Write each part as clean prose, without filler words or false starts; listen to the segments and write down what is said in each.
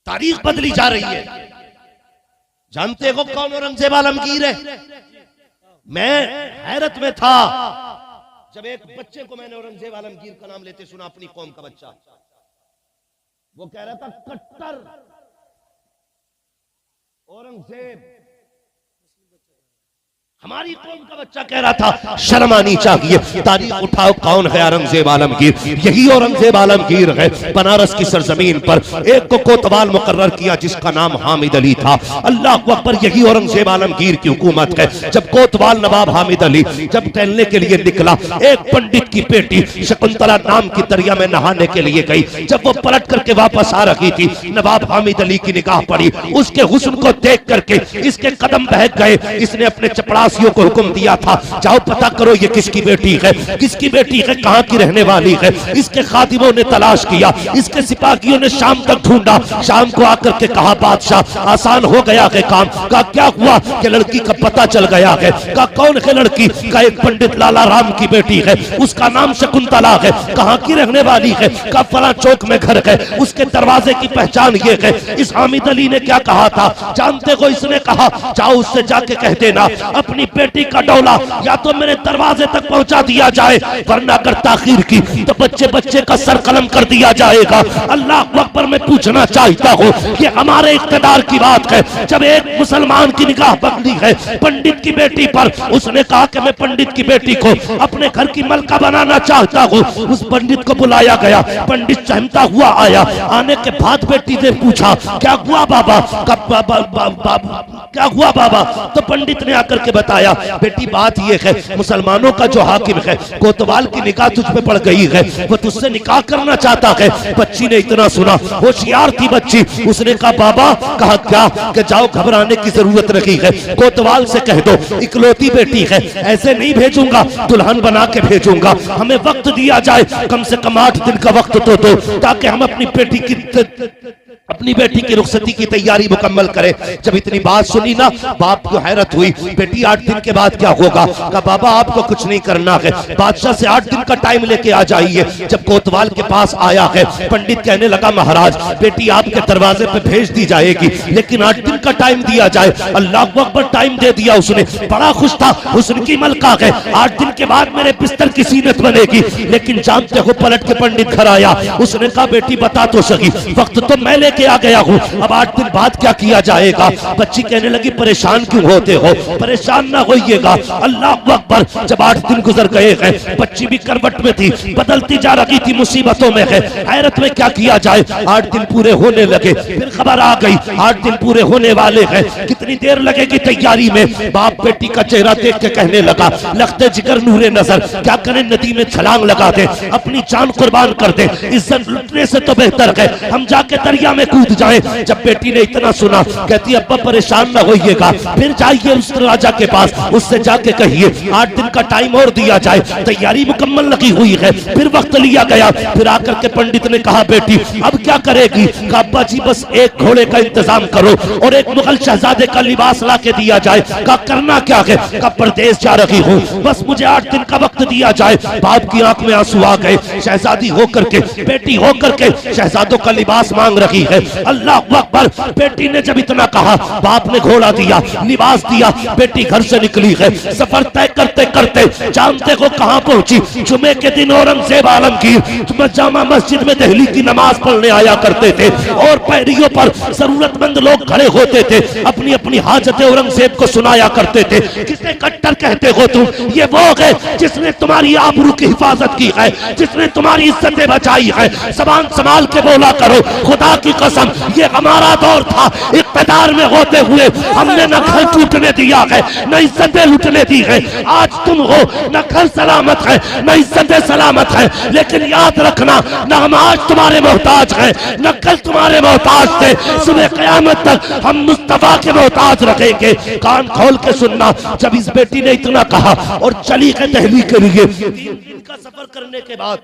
तारीख बदली जा रही है। जानते हो कौन औरंगजेब आलमगीर है? मैं हैरत में था जब एक बच्चे को मैंने औरंगजेब आलमगीर का नाम लेते सुना, अपनी कौम का बच्चा। वो कह रहा था कट्टर औरंगजेब। हमारी कौम का बच्चा कह रहा था शर्म आनी चाहिए। तारीख उठाओ, कौन है औरंगजेब आलमगीर? यही औरंगजेब आलमगीर है। बनारस की सरजमीन पर एक को कोतवाल मुकर्रर किया जिसका नाम हामिद अली था। अल्लाह अकबर, यही औरंगजेब आलमगीर की हुकूमत है। जब कोतवाल नवाब हामिद अली जब टहलने के लिए निकला, एक पंडित की बेटी शकुंतला नाम की दरिया में नहाने के लिए गई। जब वो पलट करके वापस आ रही थी, नवाब हामिद अली की निगाह पड़ी। उसके हुस्न को देख करके इसके कदम बहक गए। इसने अपने चपड़ासियों को हुक्म दिया था, जाओ पता करो ये किसकी बेटी है, किसकी बेटी है, कहां की रहने वाली है। इसके खादिमों ने तलाश किया, इसके सिपाहियों ने शाम तक ढूंढा। शाम को आकर के कहा बादशाह आसान हो गया है काम। का क्या हुआ कि लड़की का पता चल गया है। का कौन है लड़की? का एक पंडित लाला राम की बेटी है, उसका नाम शकुंतला है। कहां की रहने वाली है? का फला चौक में घर है, उसके दरवाजे की पहचान ये है। इस हामिद अली ने क्या कहा था जानते हो? इसने कहा जाओ उससे जाके कह देना अपनी बेटी का डोला या तो मेरे दरवाजे तक पहुंचा दिया जाए, वरना अगर ताखीर की तो बच्चे बच्चे का सर कलम कर दिया जाएगा। अल्लाह अकबर, मैं पूछना चाहता हूँ कि हमारे इख्तिदार की बात है। जब एक मुसलमान की निगाह पकड़ी है पंडित की बेटी पर, उसने कहा कि मैं पंडित की बेटी को अपने घर की मलका बनाना चाहता हूँ। उस पंडित को बुलाया गया, पंडित सहमता हुआ आया। आने के बाद बेटी ने पूछा क्या हुआ बाबा? क्या हुआ बाबा? तो पंडित ने आकर के बताया बेटी बात ये है, मुसलमानों का जो हाकिम है कोतवाल की निगाह तुझ पे पड़ गई है, वो तुझसे निकाह करना चाहता है। बच्ची ने इतना सुना, होशियार थी बच्ची, उसने कहा बाबा कहा क्या कि जाओ घबराने की जरूरत नहीं है, कोतवाल से कह दो इकलौती बेटी है, ऐसे नहीं भेजूंगा, दुल्हन बना के भेजूंगा। हमें वक्त दिया जाए, कम से कम 8 दिन का वक्त तो दो, ताकि हम अपनी बेटी की रुखसती की तैयारी मुकम्मल करें। जब इतनी बात सुनी ना, बाप को हैरत हुई, बेटी 8 दिन के बाद क्या होगा? कहा बाबा आपको कुछ नहीं करना है, बादशाह से 8 दिन का टाइम लेके आ जाइए। जब कोतवाल के पास आया है, पंडित कहने लगा महाराज बेटी आपके दरवाजे पे भेज दी जाएगी, लेकिन 8 दिन का टाइम दिया जाए। अल्लाह अकबर, टाइम दे दिया उसने, बड़ा खुश था, हुस्न की मलका है, 8 दिन के बाद मेरे बिस्तर की सीनत बनेगी। लेकिन जानते हो पलट के पंडित घर आया, उसने कहा बेटी बता तो सही, वक्त तो मैं लेके आ गया हूँ, अब 8 दिन बाद क्या किया जाएगा? बच्ची कहने लगी परेशान क्यों होते हो? परेशान ना होइएगा। अल्लाह अकबर, जब 8 दिन गुजर गए हैं, बच्ची भी करवट में थी, बदलती जा रही थी, मुसीबतों में है, हैरत में क्या किया जाए। 8 दिन पूरे होने लगे, फिर खबर आ गई 8 दिन पूरे होने वाले हैं, कितनी देर लगेगी तैयारी में? बाप बेटी का चेहरा देख के कहने लगा लगते जिगर नूरे नजर, क्या करें नदी में छलांग लगा दे, अपनी जान कुर्बान कर दे, इज्जत लुटने से तो बेहतर है हम जाके दरिया में कूद जाए। जब बेटी ने इतना सुना, कहती अब्बा परेशान ना होइएगा, फिर जाइए उस राजा के पास, उससे जाके कहिए 8 दिन का टाइम और दिया जाए, तैयारी मुकम्मल लगी हुई है। फिर वक्त लिया गया, फिर आकर के पंडित ने कहा बेटी अब क्या करेगी? कहा अब्बा जी बस एक घोड़े का इंतजाम करो और एक मुगल शहजादे का लिबास ला के दिया जाए। कहा करना क्या है? कहा परदेश जा रही हूँ, बस मुझे 8 दिन का वक्त दिया जाए। बाप की आंख में आंसू आ गए, शहजादी होकर के, बेटी होकर के शहजादों का लिबास मांग रही है। अल्लाह अकबर, बेटी ने जब इतना कहा, बाप ने घोड़ा दिया, लिबास दिया, बेटी घर से निकली है। सफर तय करते करते जानते हो कहां पहुंची? जुमे के दिन औरंगजेब आलमगीर जामा मस्जिद में दिल्ली की नमाज पढ़ने आया करते थे और पैरियों पर जरूरतमंद लोग खड़े होते थे, अपनी अपनी हाजत औरंगजेब को सुनाया करते थे। किसे कट्टर कहते हो तुम? ये वो है जिसने तुम्हारी आबरू की हिफाजत की है, जिसने तुम्हारी इज्जतें बचाई है। जबान संभाल के बोला करो, खुदा की कसम ये हमारा दौर था, इख्तिदार में होते हुए हमने न घर टूटने दिया है, न इज्जतें लूटने दी है। आज तुम हो, न घर सलामत है, न इज्जतें सलामत है, लेकिन याद रखना न हम आज तुम्हारे मोहताज हैं, न कल तुम्हारे मोहताज थे। सुबह क़यामत तक हम मुस्तफा के मोहताज रहेंगे। कान खोल के सुनना, जब इस बेटी ने इतना कहा और चली है दिल्ली के लिए, 3 दिन का सफर करने के बाद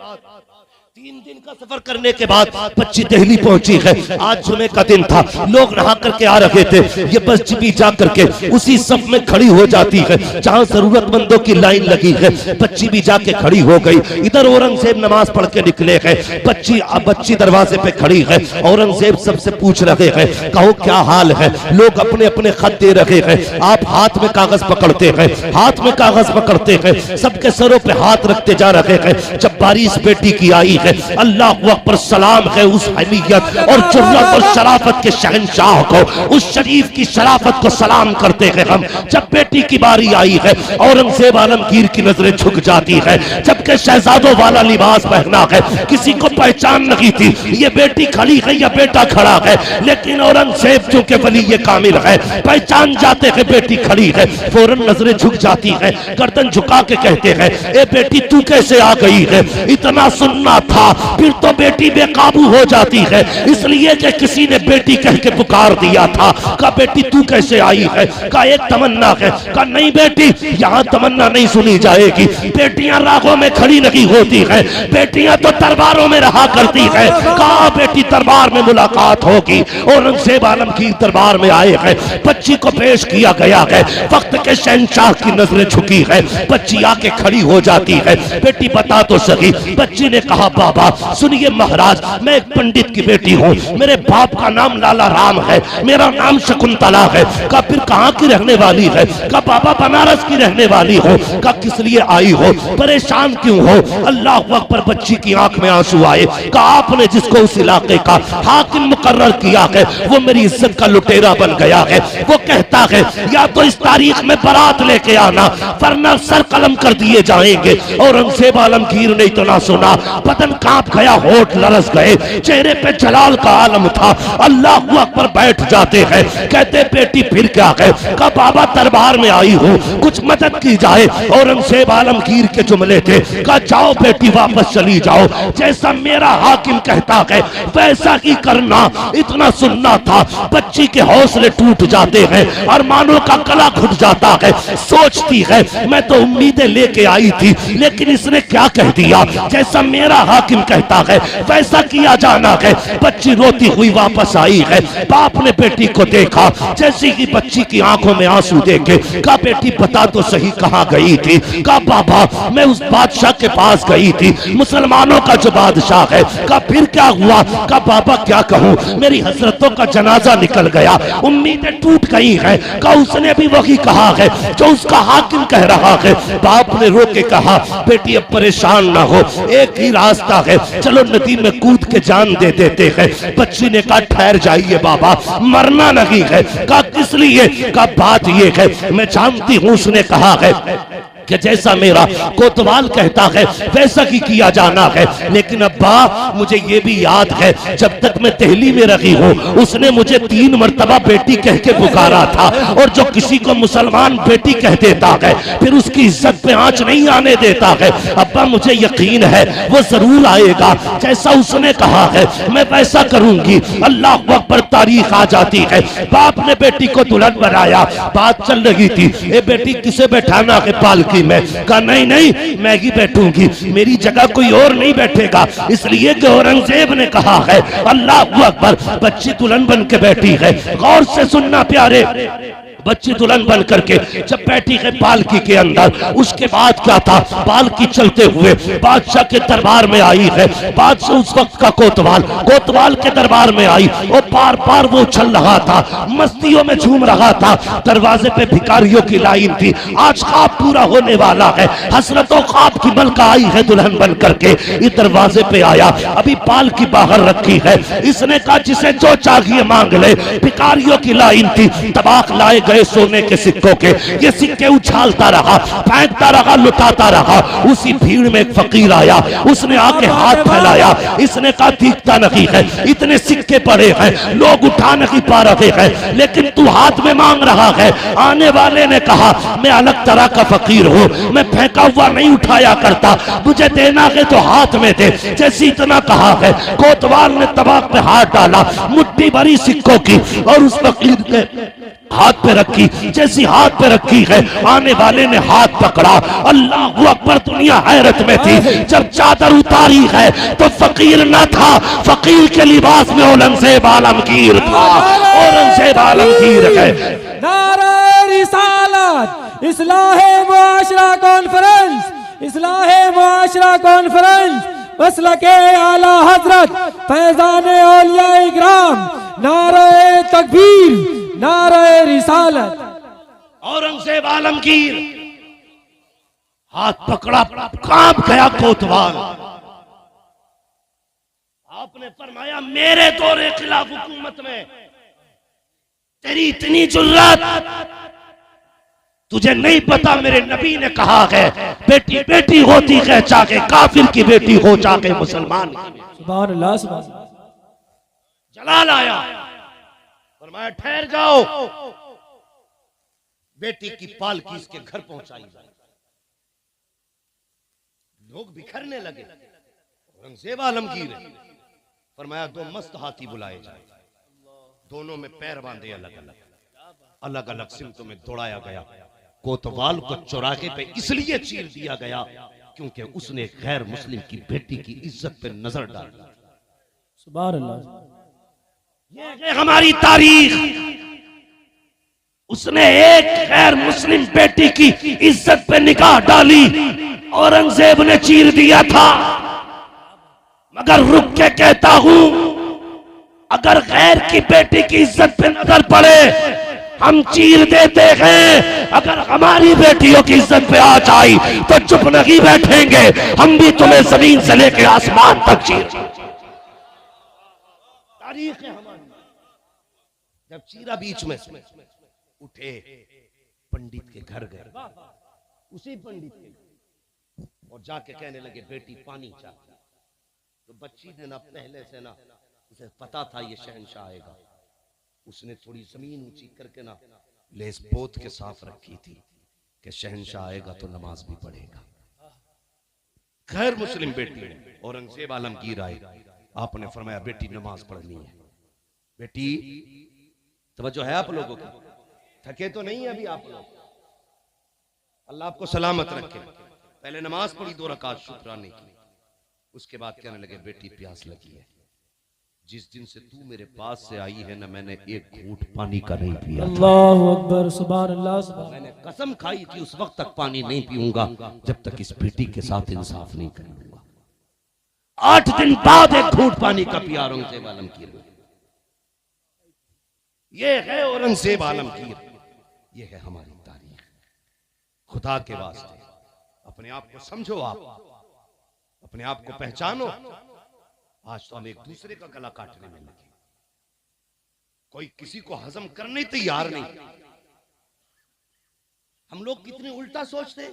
3 दिन का सफर करने के बाद बच्ची दिल्ली पहुंची है। आज जुमे का दिन था, लोग नहा करके आ रहे थे। ये बच्ची भी जा करके उसी सफ में खड़ी हो जाती है जहां जरूरतमंदों की लाइन लगी है। बच्ची भी जाके खड़ी हो गई। इधर औरंगजेब नमाज पढ़ के निकले हैं। बच्ची दरवाजे पे खड़ी है। औरंगजेब सबसे पूछ रहे हैं, कहो क्या हाल है? लोग अपने अपने खत दे रहे हैं, आप हाथ में कागज पकड़ते हैं, हाथ में कागज पकड़ते हैं, सबके सरों पे हाथ रखते जा रहे हैं। जब बारी इस बेटी की आई है, अल्लाह अकबर, सलाम है उस हमीयत और जुर्रत और शराफत के शहंशाह को, उस शरीफ की शराफत को सलाम करते हैं हम। जब बेटी की बारी आई है, औरंगजेब आलमगीर की नजरें झुक जाती है। जबकि शहजादों वाला लिबास पहना है, किसी को पहचान नहीं थी ये बेटी खड़ी है या बेटा खड़ा है, लेकिन औरंगजेब चूंकि वली ये कामिल है, पहचान जाते हैं बेटी खड़ी है, फौरन नजरें झुक जाती है, गर्दन झुका के कहते हैं, ए बेटी तू कैसे आ गई है? इतना सुनना था, फिर तो बेटी बेकाबू हो जाती है, इसलिए कि किसी ने बेटी कह के पुकार दिया था। कहा बेटी तू कैसे आई है? कहा एक तमन्ना है। कहा नहीं बेटी, यहाँ तमन्ना नहीं सुनी जाएगी, बेटियां रागों में खड़ी नहीं होती है, बेटियां तो दरबारों में रहा करती है। कहा बेटी दरबार में मुलाकात होगी। औरंगजेब आलमगीर दरबार में आए हैं, बच्ची को पेश किया गया है। वक्त के शहंशाह की नजरें झुकी है, बच्ची आके खड़ी हो जाती है। बेटी बता तो सही। बच्ची ने कहा बाबा सुनिए महाराज, मैं एक पंडित की बेटी हूँ, मेरे बाप का नाम लाला राम है, मेरा नाम शकुंतला है। कहा फिर कहाँ की रहने वाली है? कहा बाबा बनारस की रहने वाली हो। कहा किस लिए आई हो, परेशान क्यों हो? अल्लाह अकबर, बच्ची की आंख में आंसू आए। कहा आपने जिसको उस इलाके का हाकिम मुकर्रर किया है वो मेरी इज्जत का लुटेरा बन गया है। वो कहता है या तो इस तारीख में बारात लेके आना वरना सर कलम कर दिए जाएंगे। औरंगजेब आलमगीर ने इतना सुना, बदन कांप गया, होठ लरस गए, चेहरे पे जलाल का आलम था। अल्लाह अकबर, बैठ जाते हैं। कहते बेटी फिर क्या है? कहा बाबा दरबार में आई हूँ, कुछ मदद की जाए। औरंगजेब आलमगीर के जुमले थे। कहा जाओ बेटी वापस चली जाओ, जैसा मेरा हाकिम कहता है वैसा ही करना। इतना सुनना था, बच्ची के हौसले टूट जाते हैं, अरमानों का गला घुट जाता है। सोचती है मैं तो उम्मीदें लेके आई थी, लेकिन इसने क्या कह दिया, जैसा मेरा हाकिम कहता है वैसा किया जाना है। बच्ची रोती हुई वापस आई है। बाप ने बेटी को देखा, जैसे ही बच्ची की आंखों में आंसू देखे, कहा बेटी बता तो सही कहाँ गई थी? कहा बाबा मैं उस बादशाह के पास गई थी, मुसलमानों का जो बादशाह है। कहा फिर क्या हुआ? कहा बाबा क्या कहूँ, मेरी हसरतों का जनाजा निकल गया, उम्मीदें टूट गई हैं। कहा उसने भी वही कहा है जो उसका हाकिम कह रहा है। बाप ने रो के कहा बेटी अब परेशान ना हो, एक ही रास्ता है, चलो नदी में कूद के जान दे देते हैं। बच्ची ने कहा ठहर जाइए बाबा, मरना नहीं है। कहा किस लिए? कहा बात ये है मैं जानती हूँ, उसने कहा है कि जैसा मेरा कोतवाल कहता है वैसा ही किया जाना है, लेकिन अब्बा मुझे ये भी याद है जब तक मैं दिल्ली में रही हूँ उसने मुझे 3 मर्तबा बेटी कह के पुकारा था, और जो किसी को मुसलमान बेटी कह देता है फिर उसकी इज्जत पे आंच नहीं आने देता है। अब्बा मुझे यकीन है वो जरूर आएगा, जैसा उसने कहा है मैं वैसा करूंगी। अल्लाह अकबर, तारीख आ जाती है। बाप ने बेटी को दुल्हन बनाया, बात चल रही थी, ए बेटी किसे बैठाना है पालकी में? कहा नहीं नहीं मैं ही बैठूंगी, मेरी जगह कोई और नहीं बैठेगा, इसलिए कि औरंगजेब ने कहा है। अल्लाह अकबर, बच्ची दुल्हन बन के बैठी है। गौर से सुनना प्यारे, बच्ची दुल्हन बन करके जब बैठी है पालकी के अंदर, उसके बाद क्या था, पालकी चलते हुए बादशाह के दरबार में आई है। बादशाह उस वक्त का कोतवाल के दरबार में आई, और पार पार वो उछल रहा था, मस्तियों में झूम रहा था। दरवाजे पे भिखारियों की लाइन थी, आज ख्वाब पूरा होने वाला है, हसरतों ख्वाब की मलका आई है दुल्हन बन करके। इस दरवाजे पे आया, अभी पालकी बाहर रखी है, इसने कहा जिसे जो चाहिए मांग ले। भिखारियों की लाइन थी, तबाक लाए गए सोने के सिक्कों के, ये सिक्के उछालता रहा, फेंकता रहा, लुटाता रहा। उसी भीड़ में एक फकीर आया, उसने आके हाथ फैलाया, इसने कहा दिखता नहीं है, इतने सिक्के पड़े हैं, लोग उठा नहीं पा रहे हैं, लेकिन तू हाथ में मांग रहा है। आने वाले ने कहा मैं अलग तरह का फकीर हूँ, मैं फेंका हुआ नहीं उठाया करता, मुझे देना है तो हाथ में दे। जैसे इतना कहा है, कोतवाल ने तबाक पे हाथ डाला, मुट्ठी भरी सिक्कों की, और उस फकीर ने हाथ पे रखी, जैसी हाथ पे रखी है आने वाले ने हाथ पकड़ा, अल्लाह अकबर, दुनिया हैरत में थी। जब चादर उतारी है तो फकीर न था, फकीर के लिबास में औरंगजेब आलमगीर था। औरंगजेब आलमगीर है। नारे रिसालत, इस्लाहे मुआशरा कॉन्फ्रेंस, इस्लाहे मुआशरा कॉन्फ्रेंस, मसलके आला हजरत फैजान औलिया इकराम, नारे तकबीर, नारे रिसालत। औरंगजेब आलमगीर हाथ पकड़ा, कांप गया कोतवाल। आपने फरमाया मेरे दौरे खिलाफ हुकूमत में तेरी इतनी जुर्रत, तुझे नहीं पता मेरे नबी ने कहा है बेटी बेटी होती है चाहे काफिर की बेटी हो चाहे मुसलमान। सुभान अल्लाह, सुभान अल्लाह। जलाल आया, फरमाया ठहर जाओ, बेटी की पालकी इसके घर पहुंचाई जाए। लोग बिखरने लगे। औरंगजेब आलमगीर फरमाया दो मस्त हाथी बुलाए जाए, दोनों में पैर बांधे, अलग अलग अलग अलग सिमतों में दौड़ाया गया। कोतवाल को चौराहे पे इसलिए चीर दिया गया क्योंकि उसने गैर मुस्लिम की बेटी की इज्जत पे नजर डाली। सुभान अल्लाह। ये है हमारी तारीख। उसने एक गैर मुस्लिम बेटी की इज्जत पे निगाह डाली, औरंगजेब ने चीर दिया था। मगर रुक के कहता हूं, अगर गैर की बेटी की इज्जत पे नजर पड़े हम चीर देते हैं, अगर हमारी बेटियों की इज्जत पे आ जाई तो चुप नहीं बैठेंगे, हम भी तुम्हें जमीन से लेकर आसमान तक चीर। तारीख है हमारी। जब चीरा बीच में उठे, पंडित के घर गए, उसी पंडित के और जाके कहने लगे बेटी पानी चाहती। तो बच्ची ने ना पहले से ना उसे पता था ये शहंशाह आएगा, उसने थोड़ी जमीन ऊंची करके ना लेस पोत के साफ रखी थी कि शहंशाह आएगा तो नमाज भी पढ़ेगा। गैर मुस्लिम बेटी ने, औरंगजेब आलमगीर आए, आपने फरमाया बेटी नमाज पढ़नी है। बेटी तवज्जो है आप लोगों की, थके तो नहीं अभी आप लोग, अल्लाह आपको सलामत रखे। पहले नमाज पढ़ी 2 रकात शुक्राने की, उसके बाद कहने लगे बेटी प्यास लगी है, जिस दिन से तू मेरे पास से आई है ना मैंने एक घूंट पानी का नहीं पिया। अल्लाहु अकबर, सुभान अल्लाह, सुभान। मैंने कसम खाई थी उस वक्त तक पानी नहीं पीऊंगा जब तक इस बेटी के साथ इंसाफ नहीं कर लूंगा। 8 दिन बाद एक घूंट पानी का पिया औरंगजेब आलमगीर। ये है औरंगजेब आलमगीर, ये है हमारी तारीख। खुदा के वास्ते अपने आप को समझो, आप अपने आप को पहचानो। आज तो हम एक दूसरे का गला काटने में लगे, कोई किसी को हजम करने तैयार नहीं। हम लोग कितने उल्टा सोचते,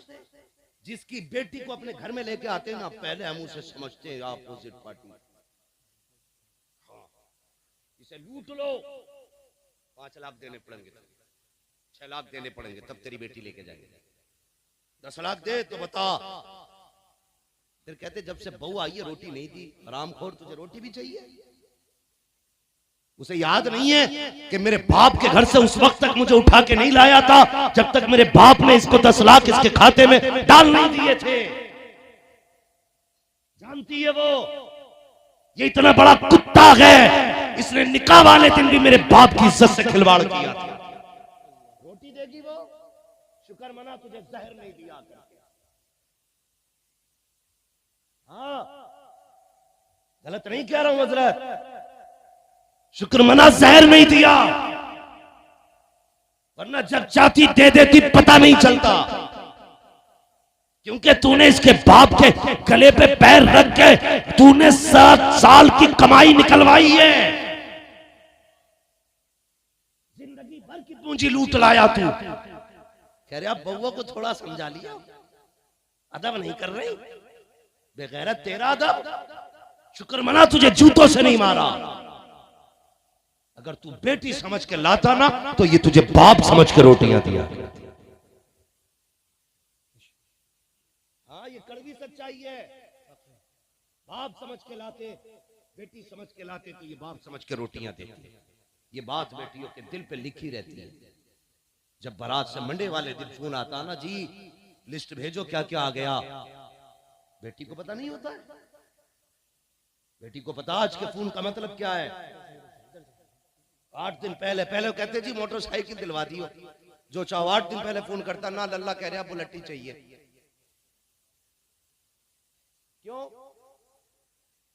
जिसकी बेटी को अपने घर में लेके आते हैं ना पहले हम उसे समझते हैं अपोजिट पार्टी। इसे लूट लो, 5 लाख देने पड़ेंगे, 6 लाख देने पड़ेंगे तब तेरी बेटी लेके जाएंगे। 10 लाख दे तो बता। फिर कहते जब से बहू आई है रोटी नहीं दी, हरामखोर तुझे रोटी भी चाहिए। उसे याद नहीं है कि मेरे बाप के घर से उस वक्त तक मुझे उठा के नहीं लाया था जब तक मेरे बाप ने इसको 10 लाख इसके खाते में डाल नहीं दिए थे। जानती है वो, ये इतना बड़ा कुत्ता है, इसने निकाह वाले दिन भी मेरे बाप की इज्जत से खिलवाड़ किया था। रोटी देगी वो, शुक्र मना तुझे जहर नहीं दिया। हाँ, गलत नहीं कह रहा हूं हजरत, शुक्र मना जहर नहीं दिया, वरना जब चाहती दे देती पता नहीं चलता। क्योंकि तूने इसके बाप के गले पे पैर रख के तूने 7 साल की कमाई निकलवाई है, जिंदगी भर की पूंजी लूट लाया तू। कह रहे आप बउआ को थोड़ा समझा लिया, अदब नहीं कर रही, बेगैरत तेरा अदब। शुक्र मना तुझे जूतों से नहीं मारा। अगर तू बेटी समझ के लाता ना तो ये तुझे बाप समझ के रोटियां दिया। हाँ, ये कड़वी सच्चाई है। बाप समझ के लाते, बेटी समझ के लाते तो ये बाप समझ के रोटियां देते। ये बात बेटियों के दिल पे लिखी रहती है। जब बारात से मंडे वाले दिन फोन आता ना, जी लिस्ट भेजो क्या क्या आ गया, बेटी को पता नहीं होता है। बेटी को पता आज के फोन का मतलब क्या है। 8 दिन पहले कहते जी मोटरसाइकिल दिलवा दियो, जो चाहो 8 दिन पहले फोन करता ना, लल्ला कह रहा बुलेट चाहिए। क्यों?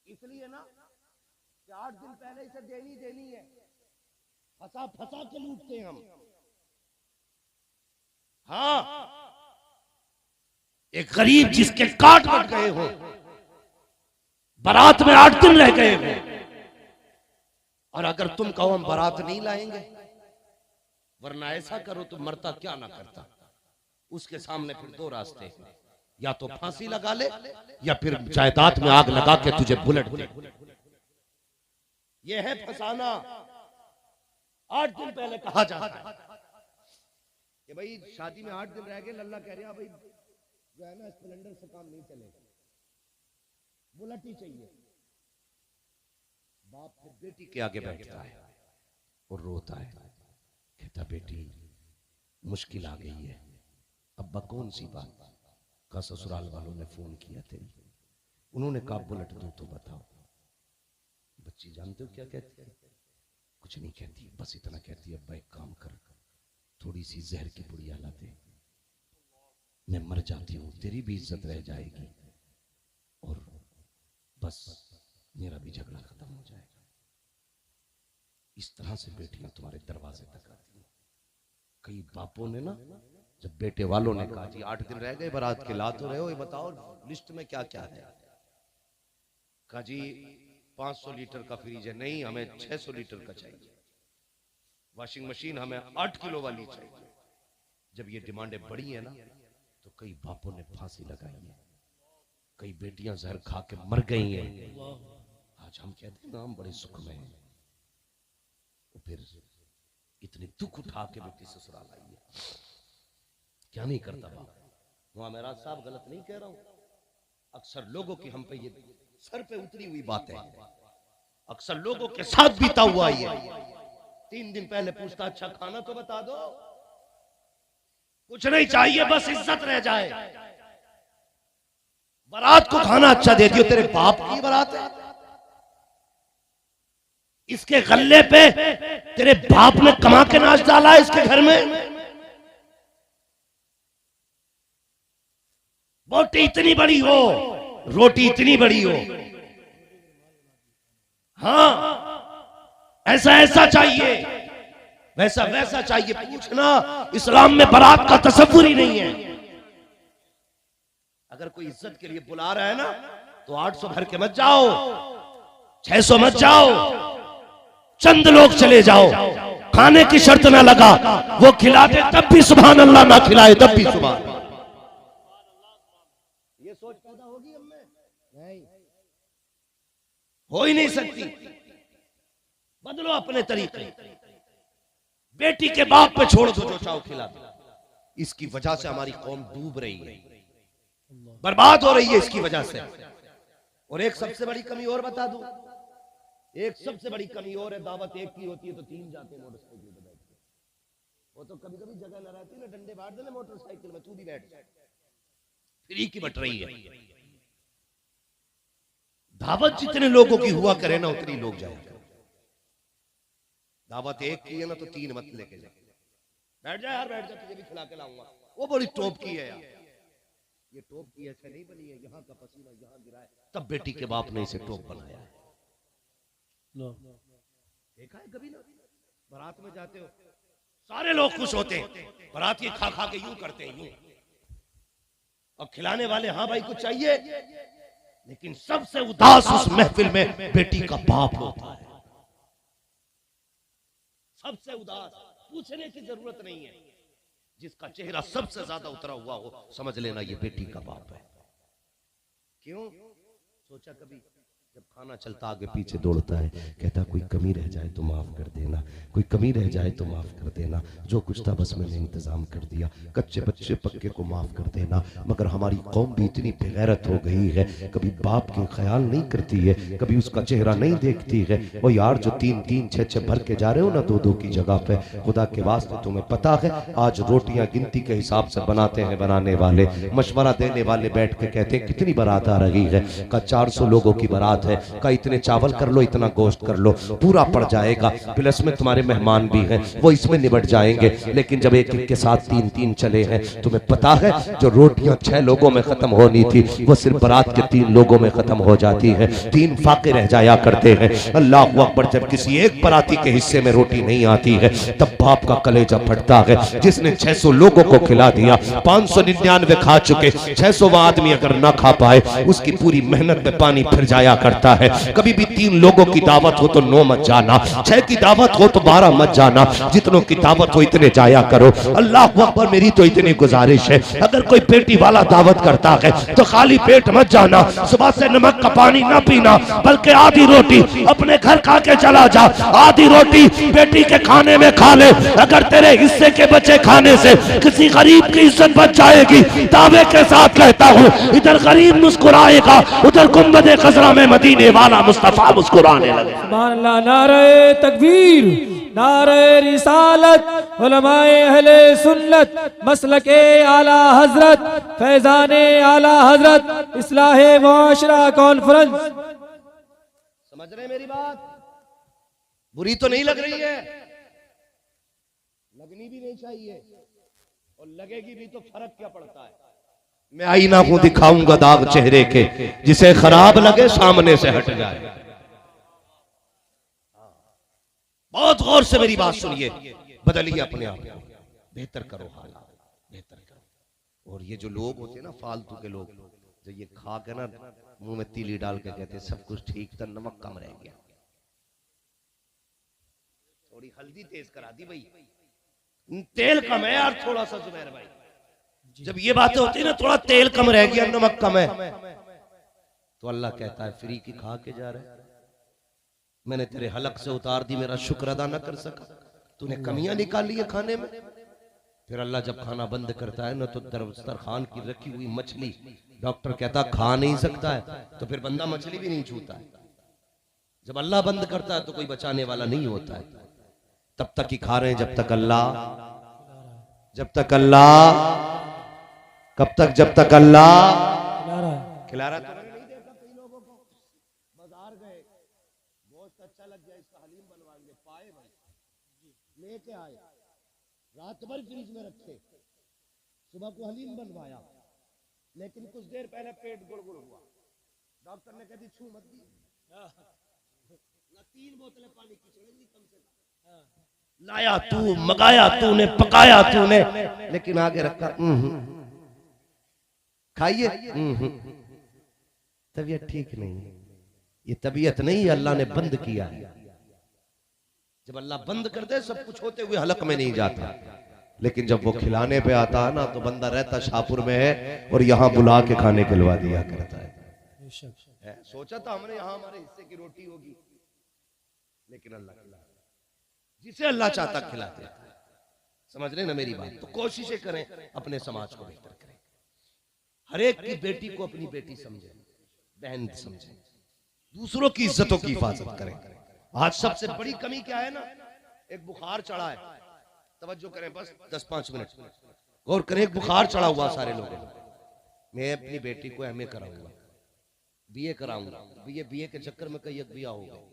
इसलिए ना कि 8 दिन पहले इसे देनी है, फंसा के लूटते हैं हम। हाँ, एक गरीब जिसके काट कट गए हो, बारात में 8 दिन रह गए हो, और अगर तुम कहो हम बारात नहीं लाएंगे, वरना ऐसा करो तो मरता क्या ना करता, उसके सामने फिर 2 रास्ते, या तो फांसी लगा ले या फिर जायदाद में आग लगा के तुझे बुलेट दे। यह है फसाना। 8 दिन पहले कहा जाता है कि भाई शादी में 8 दिन रह गए, लल्ला कह रहा भाई जो है ना स्प्लेंडर से काम नहीं चलेगा, बुलेट ही चाहिए। बाप फिर बेटी के आगे बैठता है और रोता है, कहता बेटी मुश्किल आ गई है। अब्बा कौन सी बात? का ससुराल वालों ने फोन किया तेरी, उन्होंने कहा बुलेट दो तो बताओ। बच्ची जानते हो क्या कहती है? कुछ नहीं कहती, बस इतना कहती है अब्बा एक काम कर, थोड़ी सी जहर की पुड़िया ला दे, मैं मर जाती हूँ, तेरी भी इज्जत रह जाएगी और बस मेरा भी झगड़ा खत्म हो जाएगा। इस तरह से बेटियां तुम्हारे दरवाजे तक आती हैं। कई बापों ने ना, जब बेटे वालों ने कहा जी 8 दिन रह गए बारात के, ला तो रहे हो, ये बताओ लिस्ट में क्या क्या है। कहा जी 500 लीटर का फ्रिज है, नहीं हमें 600 लीटर का चाहिए। वॉशिंग मशीन हमें 8 किलो वाली चाहिए। जब ये डिमांडें बढ़ी है ना, तो कई बापों ने फांसी लगाई है, कई बेटियां जहर खा के मर गई हैं। आज हम कहते हैं ना हम बड़े सुख में हैं, तो फिर इतने दुख उठा के बेटी ससुराल आई है, क्या नहीं करता बाप। वहां मेरा साहब गलत नहीं कह रहा हूं, अक्सर लोगों की हम पे ये सर पे उतरी हुई बातें हैं, अक्सर लोगों के साथ बीता हुआ ये। 3 दिन पहले पूछता अच्छा खाना तो बता दो, कुछ नहीं चाहिए बस इज्जत रह जाए। बारात को खाना अच्छा दे दियो, तेरे बाप की बारात है, इसके गल्ले पे तेरे बाप ने कमा के नाच डाला है इसके घर में। बोटी इतनी बड़ी हो, रोटी इतनी बड़ी हो, हाँ ऐसा ऐसा चाहिए, वैसा वैसा चाहिए। पूछना इस्लाम में बारात का तसव्वुर ही नहीं है। अगर कोई इज्जत के लिए बुला रहा है ना, तो 800 भर के मत जाओ, 600 मत जाओ, चंद लोग चले जाओ। खाने की शर्त ना लगा, वो खिला दे तब भी सुभान अल्लाह, ना खिलाए तब भी सुभान। ये सोच पैदा होगी हमें? नहीं, हो ही नहीं सकती। बदलो अपने तरीके, बेटी के बाप पे छोड़ दो, जो चाहो खिला दो। इसकी वजह से हमारी कौम डूब रही है, बर्बाद हो रही है इसकी वजह से। और एक सबसे बड़ी कमी और बता दूं, एक सबसे बड़ी कमी और है, दावत एक की होती है तो 3 जाते हैं मोटरसाइकिल पे बैठ के। वो तो कभी कभी जगह न रहती ना, डंडे बांट देना मोटरसाइकिल में, तू भी बैठ जा, फ्री की बट रही है। दावत जितने लोगों की हुआ करे ना, उतनी लोग जाएंगे। दावत एक की है ना, तो 3 मत लेके जा, बैठ जा यार, बैठ जा, तुझे भी खिला के लाऊंगा। वो बड़ी टॉप की है यार, ये टॉप की ऐसे नहीं बनी है, यहाँ का पसीना यहाँ गिरा है, तब बेटी के बाप ने इसे टॉप बनाया है। देखा है कभी ना, बारात में जाते हो सारे लोग खुश होते हैं, बाराती खा खा के यूं करते हैं यूं, और खिलाने वाले हाँ भाई कुछ चाहिए, लेकिन सबसे उदास उस महफिल में बेटी का बाप होता है। सबसे उदास, पूछने की जरूरत नहीं है, जिसका चेहरा सबसे ज्यादा उतरा हुआ हो, समझ लेना ये बेटी का बाप है। क्यों? सोचा कभी जब खाना चलता आगे पीछे दौड़ता है, कहता कोई कमी रह जाए तो माफ कर देना, कोई कमी रह जाए तो माफ कर देना, जो कुछ था बस मैंने इंतजाम कर दिया, कच्चे बच्चे पक्के को माफ कर देना। मगर हमारी कौम भी इतनी बेगैरत हो गई है, कभी बाप के ख्याल नहीं करती है, कभी उसका चेहरा नहीं देखती है। वो यार जो 3-3 6-6 भर के जा रहे हो ना 2-2 की जगह पे, खुदा के वास्ते तुम्हें पता है आज रोटियां गिनती के हिसाब से बनाते हैं बनाने वाले, मशवरा देने वाले बैठ के कहते हैं कितनी बारात आ रही है, का 400 लोगों की बारात है, का इतने चावल कर लो, इतना गोश्त कर लो, पूरा पड़ जाएगा, प्लस में तुम्हारे मेहमान भी हैं वो इसमें निबट जाएंगे। लेकिन जब एक एक के साथ 3-3 चले हैं, तुम्हें पता है जो रोटियां 6 लोगों में खत्म होनी थी वो सिर्फ बारात के 3 लोगों में खत्म हो जाती है, 3 फाके रह जाया करते हैं। अल्लाह अकबर, जब किसी एक बाराती के हिस्से में रोटी नहीं आती है तब बाप का कलेजा फटता है। जिसने 600 लोगों को खिला दिया, 599 खा चुके, 600वां आदमी अगर ना खा पाए उसकी पूरी मेहनत में पानी फिर जाया करता है। कभी भी 3 लोगों की दावत हो तो 9 मत जाना, 6 की दावत हो तो 12 मत जाना, जितनों की दावत हो इतने जाया करो। अल्लाह अकबर, मेरी तो इतनी गुजारिश है, अगर कोई पेटी वाला दावत करता है तो खाली पेट मत जाना, सुबह से नमक का पानी ना पीना, बल्कि आधी रोटी अपने घर खा के चला जा, आधी रोटी बेटी के खाने में खा ले। अगर तेरे हिस्से के बचे खाने से किसी गरीब की इज्जत बच जाएगी, दावे के साथ कहता हूँ, इधर गरीब मुस्कुराएगा, उधर गुंबदे खजरा में मदीने वाला मुस्तफा मुस्कुराने लगे। सुभान अल्लाह। नारे तकबीर, नारे रिसालत, उलमाए अहले सुन्नत, मसलके आला हजरत, फैजाने आला हजरत, इस्लाहे मुआशरा कॉन्फ्रेंस। समझ रहे मेरी बात? बुरी तो नहीं लग रही है, लगनी भी नहीं चाहिए, और लगेगी भी तो फर्क क्या पड़ता है। मैं आईना को दिखाऊंगा दाग चेहरे के, जिसे खराब लगे सामने से हट जाए। बहुत गौर से मेरी बात सुनिए, बदलिए अपने आप को, बेहतर करो हालात, बेहतर करो। और ये जो लोग होते हैं ना फालतू के लोग, जो ये खा के ना मुंह में तीली डाल के कहते हैं सब कुछ ठीक था, नमक कम रह गया, थोड़ी हल्दी तेज करा दी भाई, तेल कम है यार थोड़ा सा जुबैर भाई। जब ये बातें होती है ना, थोड़ा तेल कम रह गया, नमक कम है, तो अल्लाह कहता है फ्री की खा के जा रहे, मैंने तेरे हलक से उतार दी, मेरा शुक्र अदा न कर सका, तूने कमियां निकाली है खाने में। फिर अल्लाह जब खाना बंद करता है ना, तो दस्तरखान की रखी हुई मछली डॉक्टर कहता खा नहीं सकता है, तो फिर बंदा मछली भी नहीं छूता है। जब अल्लाह बंद करता है तो कोई बचाने वाला नहीं होता है। तब तक ही खा रहे हैं जब तक अल्लाह, कब तक, जब तक अल्लाह खिला रहा है। नहीं देखा कई लोगों को बाजार गए, गोश्त अच्छा लग गया, इसका हलीम बनवाएंगे, पाए भाई लेके आए, रात भर फ्रिज में रखे, सुबह को हलीम बनवाया, लेकिन कुछ देर पहले पेट गुड़गुड़ हुआ, डॉक्टर ने कह दी छू मत दी, ना 3 बोतलें पानी की चढ़ेंगी कम से कम, लाया तू, मंगाया तूने, पकाया तूने, लेकिन आगे रखा खाइए, तबीयत ठीक नहीं है। ये तबीयत नहीं, अल्लाह ने बंद किया है। जब अल्लाह बंद कर दे सब कुछ होते हुए हलक में नहीं जाता, लेकिन जब वो खिलाने पे आता है ना, तो बंदा रहता शाहपुर में है और यहाँ बुला के खाने खिलवा दिया करता है। सोचा था हमने यहाँ हमारे हिस्से की रोटी होगी, लेकिन अल्लाह खिला, जिसे अल्लाह चाहता खिलाते। समझ रहे ना मेरी बात? तो कोशिशें करें अपने समाज को बेहतर करें, हर एक की बेटी को अपनी बेटी समझे, बहन समझे, दूसरों की इज्जतों की हिफाजत करें। आज सबसे बड़ी कमी क्या है ना, एक बुखार चढ़ा है, तवज्जो करें बस 10-5 मिनट गौर करें, एक बुखार चढ़ा हुआ सारे लोगों को, मैं अपनी बेटी को एमए कराऊंगा, बीए कराऊंगा, बीए के चक्कर में कई बिया हो गए,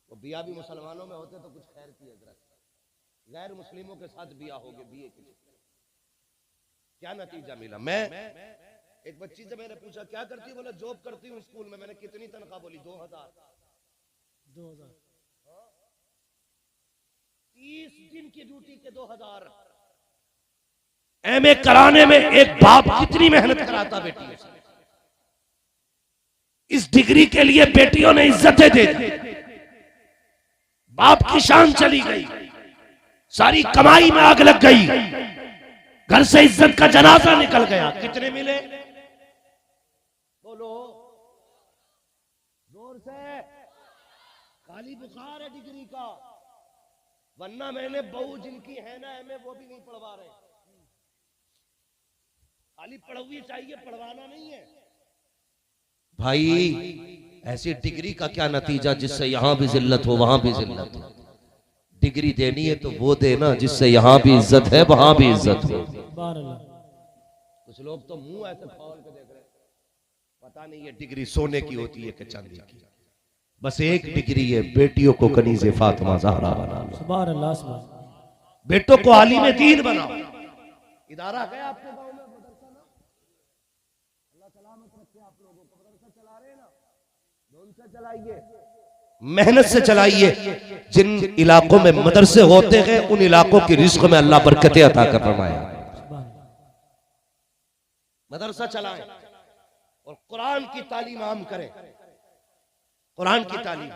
वो बिया भी मुसलमानों में होते तो कुछ खैर की हजरत, गैर मुस्लिमों के साथ बिया हो गए बीए के चक्कर। क्या नतीजा मिला? मैं एक बच्ची से मैंने पूछा क्या करती है, बोला जॉब करती हूँ स्कूल में। मैंने कितनी तनख्वाह? बोली 2000। 30 दिन की ड्यूटी के 2000। एमए कराने में एक बाप कितनी मेहनत कराता बेटी से। इस डिग्री के लिए बेटियों ने इज्जतें दे दी, बाप की शान चली गई, सारी कमाई में आग लग गई, घर से इज्जत का जनाजा निकल गया। कितने मिले? बोलो जोर से। खाली बुखार है डिग्री का, वरना मैंने बहू जिनकी है ना एमए वो भी नहीं पढ़वा रहे। खाली पढ़वी चाहिए, पढ़वाना नहीं है भाई। ऐसी डिग्री का क्या नतीजा जिससे यहां भी जिल्लत हो वहां भी जिल्लत हो। डिग्री देनी है तो वो देना जिससे यहां भी इज्जत है वहां भी इज्जत हो। कुछ लोग तो मुंह ऐसे खोल के देख रहे हैं, पता नहीं ये डिग्री सोने की होती है कि चांदी की। बस एक डिग्री है, बेटियों को कनीज़े फातिमा ज़हरा बना लो। सुभान अल्लाह, सुभान। बेटों को आलिम दीन बनाओ। इदारा है आपके गांव में मदरसा ना? अल्लाह सलामत रखे आप लोगों को। मदरसा चला रहे हैं ना, ढोल से चलाइए, मेहनत से चलाइए। जिन इलाकों में मदरसे होते हैं उन इलाकों की रिज़्क़ में अल्लाह बरकतें अता कर फरमाया। मदरसा चलाएं और कुरान की तालीम आम करें। कुरान की तालीम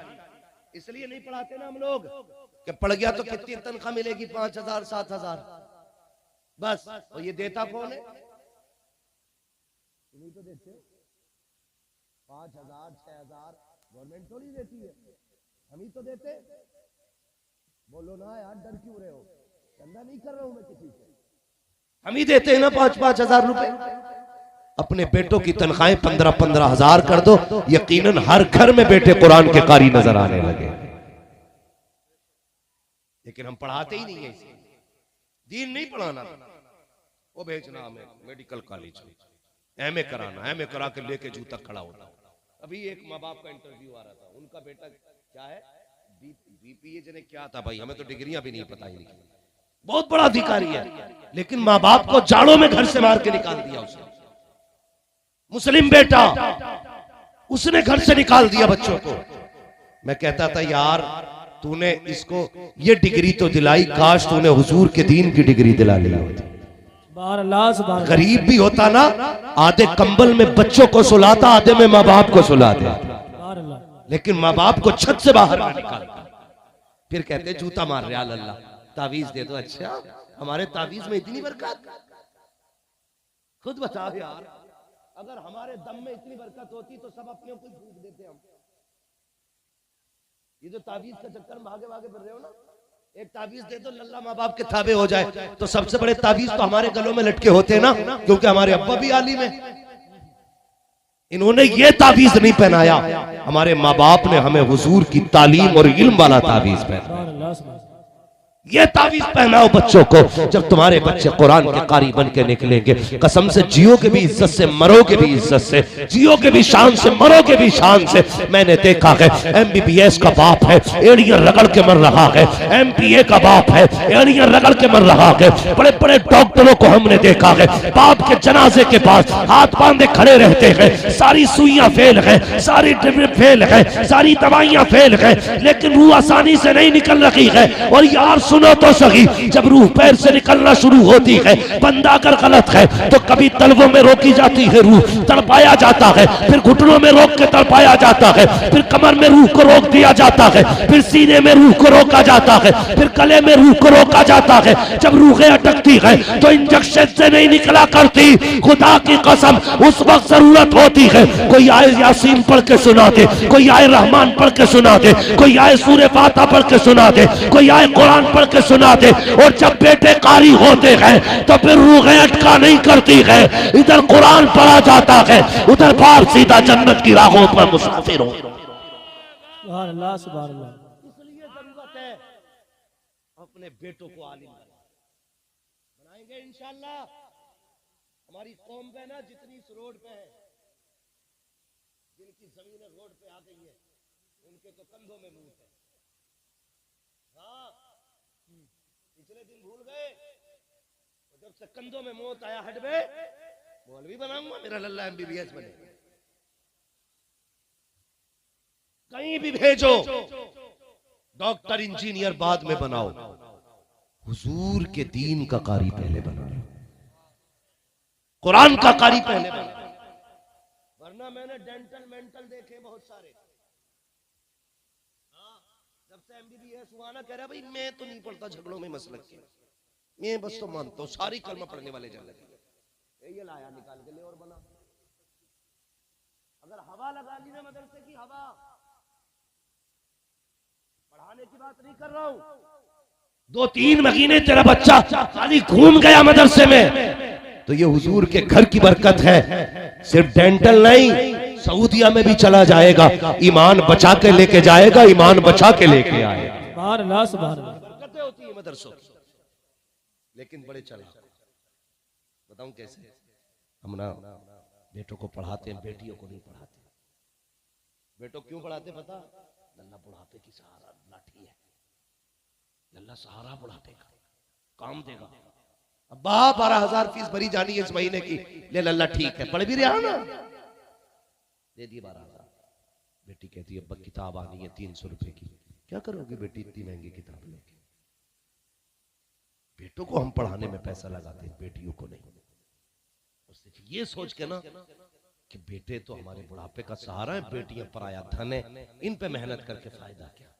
इसलिए नहीं पढ़ाते ना हम लोग कि पढ़ गया तो कितनी तनख्वाह मिलेगी, 5,000 7,000 बस। और ये देता कौन है? नहीं तो देते 5,000 6,000 गवर्नमेंट थोड़ी देती है, हम ही तो देते। बोलो ना यार, डर क्यों रहे हो? चंदा नहीं कर रहा हूं मैं किसी से, हम ही देते हैं ना 5-5 हजार रुपए। अपने बेटों की तनख्वाहें 15-15 हजार कर दो, यकीनन हर घर में बेटे कुरान के कारी नजर आने लगे। लेकिन हम पढ़ाते ही नहीं है इसे। दीन नहीं पढ़ाना, वो भेजना हमें मेडिकल कॉलेज में, एमए कराना, एमए करा के लेके जू तक खड़ा होता। अभी एक माँ बाप का इंटरव्यू आ रहा था, उनका बेटा क्या है, बीपीए जने क्या था भाई, हमें तो डिग्रियां भी नहीं पता ही नहीं। बहुत बड़ा अधिकारी है, लेकिन माँ बाप को जाड़ों में घर से मार के निकाल दिया उसने। मुस्लिम बेटा, उसने घर से निकाल दिया बच्चों को। मैं कहता था यार तूने इसको ये डिग्री तो दिलाई, काश तूने हुजूर के दीन की डिग्री दिला ली होती। गरीब भी होता ना, आधे कंबल में बच्चों को सुलाता, आधे में माँ बाप को सुलाता। लेकिन माँ बाप को छत से बाहर ना निकालता। फिर कहते जूता मार रहे अल्लाह, तावीज दे दो। अच्छा, हमारे तावीज में इतनी बरकत? खुद बताओ यार, अगर हमारे दम में इतनी बरकत होती तो सब अपने को फूंक देते हम। ये जो तावीज का चक्कर में भागे भागे फिर रहे हो ना, एक तावीज दे दो लल्ला माँ बाप के थाबे हो जाए। तो सबसे बड़े तावीज तो हमारे गलों में लटके होते हैं ना, क्योंकि हमारे अब्बा भी आलिम है। इन्होंने ये तावीज नहीं पहनाया, हमारे माँ बाप ने हमें हुजूर की तालीम और इल्म वाला तावीज पहनाया। ये तावीज पहनाओ बच्चों को। जब तुम्हारे बच्चे कुरान के कारी बन के निकलेंगे, कसम से जियोगे भी इज्जत से, मरोगे भी इज्जत से, जियोगे भी शान से, मरोगे भी शान से। मैंने देखा है एमबीबीएस का बाप है, एड़ियां रगड़ के मर रहा है। एमपीए का बाप है, एड़ियां रगड़ के मर रहा है। बड़े बड़े डॉक्टरों को हमने देखा है, बाप के जनाजे के पास हाथ बांधे खड़े रहते हैं। सारी सुइयां फेल है, सारी ट्रिप फेल है, सारी दवाइयां फेल है, लेकिन रूह आसानी से नहीं निकल रही है। और यार सुनो तो सही, जब रूह पैर से निकलना शुरू होती है, बंदा अगर गलत है तो कभी तलवों में रोकी जाती है, रूह तड़पाया जाता है, फिर घुटनों में रोक के तड़पाया जाता है, फिर कमर में रूह को रोक दिया जाता है, फिर सीने में रूह को रोका जाता है, फिर गले में रूह को रोका जाता है। जब रूहें अटकती है तो इंजेक्शन से नहीं निकला करती, खुदा की कसम उस वक्त जरूरत होती है कोई आए यासीन पढ़ के सुना दे, कोई आए रहमान पढ़ के सुना दे, कोई आए सूरे फातिहा पढ़ के सुना दे, कोई आए कुरान पढ़ के सुना दे। और जब बेटे कारी होते हैं तो फिर रूहें अटका नहीं करती है, इधर कुरान पढ़ा जाता है, उधर बाप सीधा जन्नत की राहों पर मुसाफिर हो। सुभान अल्लाह, सुभान अल्लाह। इसलिए जरूरत है अपने बेटों को आलिम बनाएंगे इंशाअल्लाह। हमारी कौम पे ना जितनी इस रोड पे है, जिनकी जमीन रोड पे आ गई है, उनके तो कंधों में मुंह है। हाँ, पिछले दिन भूल गए, तो जब से कंधों में मौत आया, हट बे मौलवी बनाऊंगा, मेरा लल्ला एमबीबीएस बने। कहीं भी भेजो, डॉक्टर इंजीनियर बाद में बनाओ, हुजूर के दीन का कारी पहले बनाओ, कुरान का कारी पहले बनाओ। वरना मैंने डेंटल मेंटल देखे बहुत सारे। जब से एमबीबीएस हुआ ना, कह रहा भाई मैं तो नहीं पढ़ता झगड़ों में मसलक के, मैं बस तो मानता हूँ, सारी कलमा पढ़ने वाले जल लगे। ये लाया निकाल के ले और बना। अगर हवा लगा ली ना मदरसे की हवा, पढ़ाने की बात नहीं कर रहा हूं। 2-3 महीने तेरा बच्चा खाली घूम गया मदरसे में, तो ये हुजूर के घर की बरकत है। सिर्फ डेंटल नहीं, सऊदिया में भी चला जाएगा, ईमान बचा के लेके जाएगा, ईमान बचा के लेके आएगा। सुभान अल्लाह, सुभान अल्लाह। बरकतें होती है मदरसों की। लेकिन बड़े चला, बताऊं कैसे? हम ना बेटों को पढ़ाते हैं, बेटियों को नहीं पढ़ाते। बेटों क्यों पढ़ाते पता? लल्ला बुढ़ापे की सहारा लाठी है, लल्ला सहारा बुढ़ापे का काम देगा। अब्बा 12,000 फीस भरी जानी है इस महीने की, ले लल्ला ठीक है, पढ़ भी रहा ना, दे दिए 12,000। बेटी कहती है अब्बा किताब आनी है 300 रुपए की, क्या करोगे बेटी इतनी महंगी किताब लेके? बेटों को हम पढ़ाने में पैसा लगाते हैं, बेटियों को नहीं। और सिर्फ ये सोच के ना कि बेटे तो हमारे बुढ़ापे का सहारा है, बेटियां पराया धन है, इन पे मेहनत करके फायदा क्या?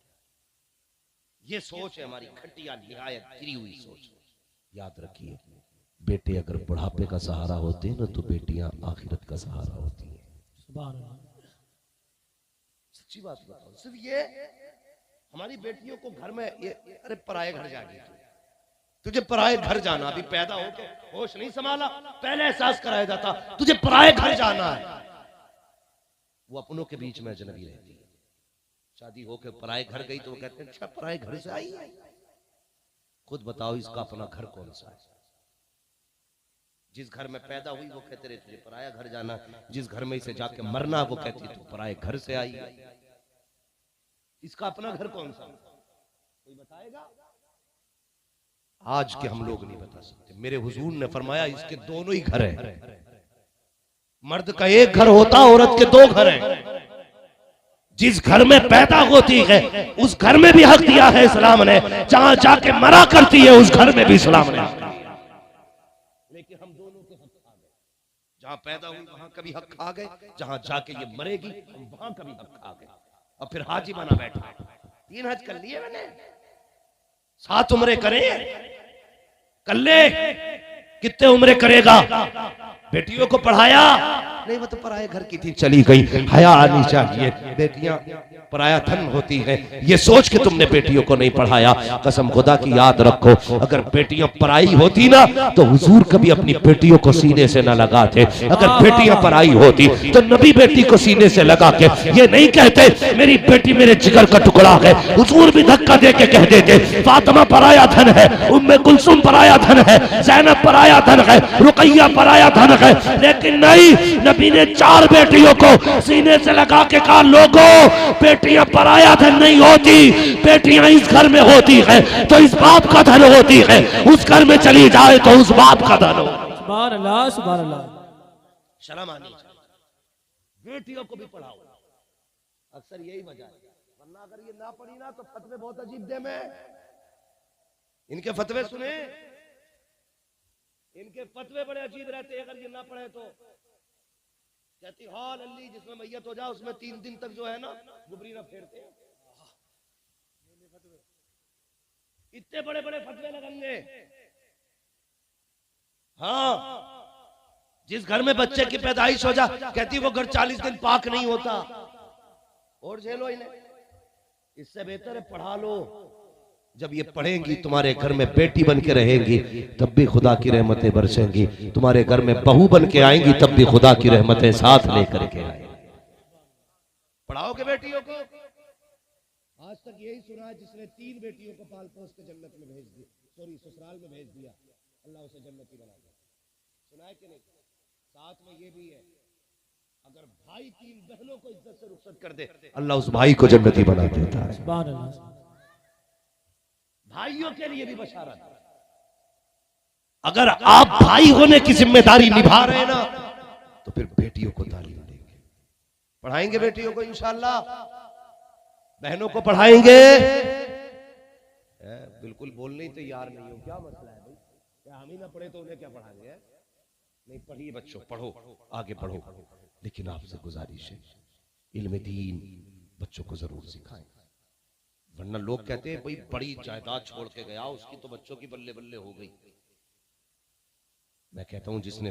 ये सोच है हमारी घटिया निहायत गिरी हुई सोच। याद रखिए, बेटे अगर बुढ़ापे का सहारा होते हैं ना, तो बेटियां आखिरत का सहारा होती हैं। सुभान अल्लाह। सच्ची बात बताओ, सिर्फ ये हमारी बेटियों को घर में ये अरे पराये घर जाएगी, तुझे पराये घर जाना, अभी पैदा हो के होश नहीं संभाला, पहले एहसास कराया जाता तुझे पराये घर जाना है। वो अपनों के बीच में अजनबी रहती है, शादी होके पराये घर गई तो वो कहते हैं अच्छा पराये घर से आई है। खुद बताओ इसका अपना घर कौन सा है? जिस घर में पैदा हुई वो कहते रहे तुझे पराया घर जाना, जिस घर में इसे जाके मरना वो कहती तू पराये घर से आई है। इसका अपना घर कौन सा? कोई बताएगा? आज के हम लोग नहीं बता सकते। मेरे हुजूर ने फरमाया इसके दोनों ही घर हैं। मर्द का एक घर होता, औरत के 2 घर हैं। जिस घर में पैदा होती है उस घर में भी हक दिया है इस्लाम ने, जहां जाके मरा करती है उस घर में भी इस्लाम ने। लेकिन हम दोनों के हक खा गए, जहां पैदा हुई वहां का भी हक खा गए, जहां जाके ये मरेगी हम वहां का भी हक खा गए। और फिर हाजी बना बैठा, 3 हज कर लिए मैंने, 7 उम्रे करे, कर ले, कितने उम्रे करेगा? बेटियों को पढ़ाया नहीं, वो तो पराये घर की थी चली गई। हया आनी चाहिए, बेटियां पराया धन होती हैं, ये सोच के तुमने बेटियों को नहीं पढ़ाया। कसम खुदा की याद रखो, अगर बेटियां पराई होती ना तो हुजूर कभी अपनी बेटियों को सीने से न लगाते। अगर बेटियां पराई होती तो नबी बेटी को सीने से लगा के ये नहीं कहते मेरी बेटी मेरे जिगर का टुकड़ा है। हुजूर भी धक्का दे के कह देते फातिमा पराया धन है, उम्मे कुलसुम पराया धन है, ज़ैनब पराया धन है, रुकैया पराया धन है। लेकिन नहीं, नबी ने 4 बेटियों को सीने से लगा के कहा लोगों बेटियां पराया धन नहीं होती, बेटियां इस घर में होती है तो इस बाप का धन होती है, उस घर में चली जाए तो उस बाप का धन हो। सुभान अल्लाह, सुभान अल्लाह। शर्म आनी चाहिए, बेटियों को भी पढ़ाओ। अक्सर यही वजह है, वरना अगर ये ना पढ़ी ना तो फतवे बहुत अजीब दे में। इनके फतवे सुने, इनके फतवे बड़े अजीब रहते हैं। अगर ये ना पढ़े तो कहती हाँ लल्ली जिसमें मैयत हो जाए उसमें 3 दिन तक जो है ना गुबरी ना फेरते हैं। इतने बड़े बड़े फतवे लगेंगे। हाँ, जिस घर में बच्चे की पैदाइश हो जा कहती वो घर 40 दिन पाक नहीं होता, और झेलो इन्हें। इससे बेहतर है पढ़ा लो। जब ये पढ़ेंगी तुम्हारे घर में बेटी बन के रहेंगी तब भी खुदा की रहमतें बरसेंगी, तुम्हारे घर में बहू बन के आएंगी तब भी खुदा की रहमतें साथ लेकर के आएंगी। पढ़ाओगे बेटियों को। आज तक यही सुना है जिसने 3 बेटियों को पाल पोस के जन्नत में भेज दिया, सॉरी ससुराल में भेज दिया, अल्लाह उसे जन्नती बना दिया। सुना है कि नहीं? साथ में ये भी है अगर भाई 3 बहनों को इज्जत से रुखसत कर दे अल्लाह उस भाई को जन्नती बना देता है। सुभान अल्लाह। भाइयों के लिए भी बशारत। अगर आप भाई होने की जिम्मेदारी निभा रहे हैं ना तो फिर बेटियों को तालीम देंगे, पढ़ाएंगे बेटियों को इंशाअल्लाह, बहनों को पढ़ाएंगे। बिल्कुल बोलने ही तैयार नहीं हो, क्या मसला है भाई? क्या हम ही ना पढ़े तो उन्हें क्या पढ़ाएंगे? नहीं, पढ़िए बच्चों, पढ़ो, आगे बढ़ो। लेकिन आपसे गुजारिश है इल्म दीन बच्चों को जरूर सिखाएं, वरना लोग कहते हैं भाई बड़ी जायदाद छोड़ के गया उसकी तो बच्चों की बल्ले बल्ले हो गई। मैं कहता हूं जिसने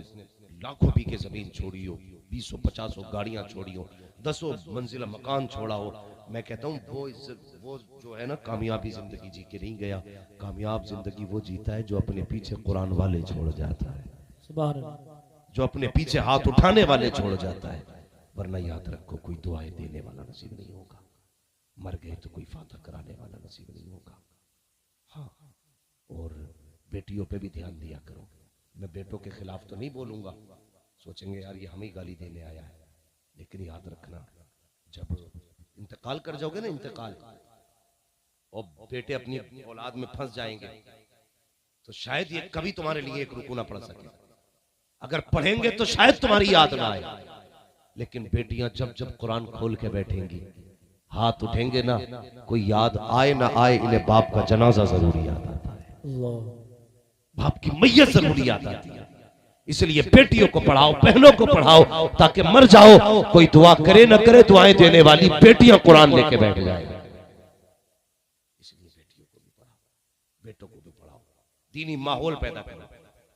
लाखों बीघे जमीन छोड़ी हो, 20-50 गाड़ियां छोड़ी हो, 10 मंजिला मकान छोड़ा हो, मैं कहता हूँ वो इज्जत, वो जो है ना कामयाबी जिंदगी जी के नहीं गया। कामयाब जिंदगी वो जीता है जो अपने पीछे कुरान वाले छोड़ जाता है, सुभान अल्लाह, जो अपने पीछे हाथ उठाने वाले छोड़ जाता है। वरना याद रखो कोई दुआएं देने वाला नसीब नहीं होगा, मर गए तो कोई फातह कराने वाला नसीब नहीं होगा। हाँ, और बेटियों पे भी ध्यान दिया करो। मैं बेटों के खिलाफ तो नहीं बोलूंगा, सोचेंगे यार ये हमें गाली देने आया है, लेकिन याद रखना जब इंतकाल कर जाओगे ना, इंतकाल, और बेटे अपनी औलाद में फंस जाएंगे तो शायद ये कभी तुम्हारे लिए एक रुकू ना पड़ सके। अगर पढ़ेंगे तो शायद तुम्हारी याद ना आए, लेकिन बेटियां जब जब कुरान खोल के बैठेंगी, हाथ उठेंगे ना, कोई याद आए ना आए, इन्हें बाप का जनाजा जरूरी याद आता है, अल्लाह, बाप की मैयत जरूरी याद आती है। इसलिए बेटियों को पढ़ाओ, बहनों को पढ़ाओ, ताकि मर जाओ कोई दुआ करे ना करे, दुआएं देने वाली बेटियां कुरान लेके बैठ जाए। इसलिए बेटियों को भी पढ़ाओ, बेटों को भी पढ़ाओ, दीनी माहौल पैदा करो,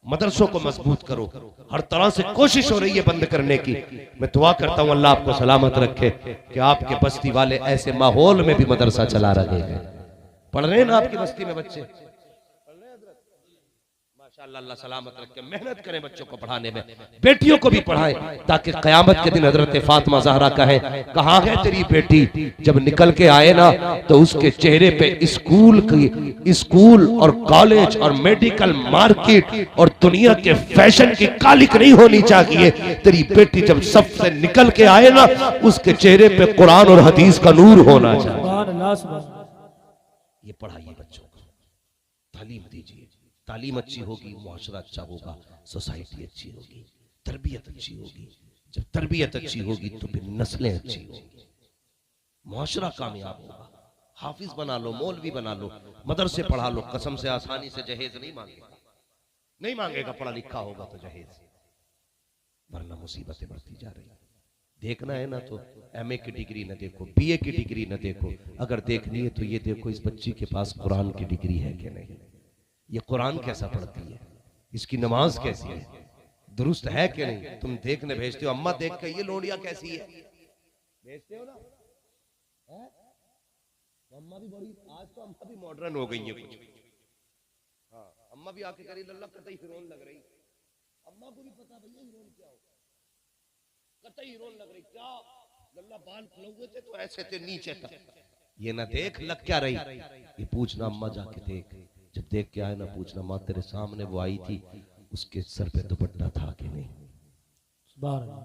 मदरसों को मजबूत करो। हर तरह से कोशिश हो रही है बंद करने की। मैं दुआ करता हूं अल्लाह आपको सलामत रखे कि आपके बस्ती वाले ऐसे माहौल में भी मदरसा चला रहे हैं। पढ़ रहे हैं ना आपकी बस्ती में बच्चे? माशाअल्लाह, अल्लाह सलामत रखे। मेहनत करें बच्चों को पढ़ाने में, बेटियों को भी पढ़ाएं, ताकि कयामत के दिन हजरत फातिमा ज़हरा कहे कहाँ है तेरी बेटी? जब निकल के आए ना तो उसके चेहरे पे स्कूल और कॉलेज और मेडिकल मार्केट और दुनिया के फैशन की कालिक नहीं होनी चाहिए। तेरी बेटी जब सबसे निकल के आए ना, उसके चेहरे पे कुरान और हदीस का नूर होना चाहिए। सुभान अल्लाह, सुभान अल्लाह। ये पढ़ाइए बच्चों को, तालीम दीजिए। तालीम अच्छी होगी, मुआशरा अच्छा होगा, सोसाइटी अच्छी होगी, तरबियत अच्छी होगी। जब तरबियत अच्छी होगी तो फिर नस्लें अच्छी होगी, मुआशरा कामयाब होगा। हाफिज बना लो, मौलवी बना लो, मदरसे पढ़ा लो। कसम से आसानी से जहेज नहीं मांगेगा, नहीं मांगेगा, पढ़ा लिखा होगा तो जहेज, वरना मुसीबतें बढ़ती जा रही। देखना है ना तो एमए की डिग्री न देखो, बीए की डिग्री न देखो, अगर देखनी है तो ये देखो इस बच्ची के पास कुरान की डिग्री है कि नहीं, ये कुरान कैसा पढ़ती है, इसकी नमाज कैसी है, दुरुस्त है कि नहीं। तुम देखने भेजते हो, अम्मा देख के ये लोडिया कैसी है भेजते हो ना, है? तो अम्मा भी बड़ी, आज तो अम्मा भी मॉडर्न हो गई है कुछ। हाँ, अम्मा भी आके करी लल्ला कतई हीरोइन लग रही, अम्मा को भी पता भैया हीरोइन क्या हो, कतई हीरोइन लग रही, क्या लल्ला बाल खुले हुए थे तो ऐसे थे नीचे तक। ये ना देख लग क्या रही, ये पूछना अम्मा जाके देख, जब देख के आए ना पूछना माँ तेरे सामने वो आई थी, उसके सर पे दुपट्टा था कि नहीं। सुभान अल्लाह,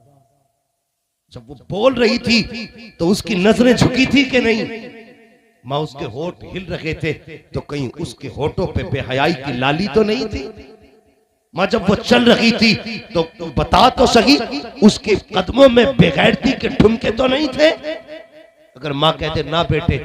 जब वो बोल रही थी तो उसकी नजरें झुकी थी कि नहीं। माँ उसके होठ हिल रहे थे तो कहीं उसके होठों पे बेहयाई की लाली तो नहीं थी। माँ जब वो चल रही थी तो बता तो सही, उसके कदमों में बेगैरती के ठुमके तो नहीं थे। अगर माँ कहते ना बेटे,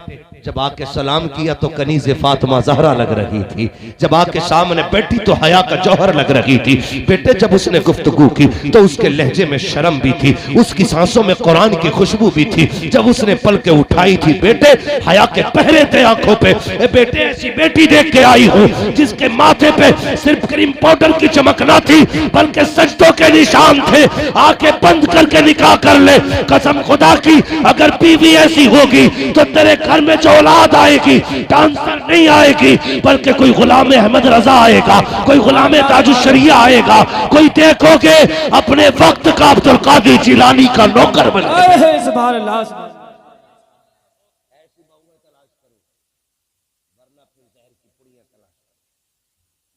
जब आके सलाम किया तो कनीज़े फातिमा ज़हरा लग रही थी, जब आके सामने बैठी तो हया का जौहर लग रही थी। बेटे जब उसने गुफ्तगू की तो उसके लहजे में शर्म भी थी, उसकी सांसों में कुरान की खुशबू भी थी। जब उसने पल के उठाई थी बेटे, हया के पहरे थे आंखों पे। ए बेटे ऐसी बेटी देख के आई हूँ जिसके माथे पे सिर्फ क्रीम पाउडर की चमक ना थी बल्कि सजदों के निशान थे। आके बंद करके निकाह कर ले, कसम खुदा की अगर बीवी ऐसी होगी तो तेरे घर में जो औलाद आएगी डांसर नहीं आएगी, बल्कि कोई गुलाम अहमद रजा आएगा, कोई गुलाम ताजुशरिया आएगा, कोई देखोगे अपने वक्त का अब्दुल कादिर जिलानी का नौकर बन गया। सुभान अल्लाह, सुभान अल्लाह।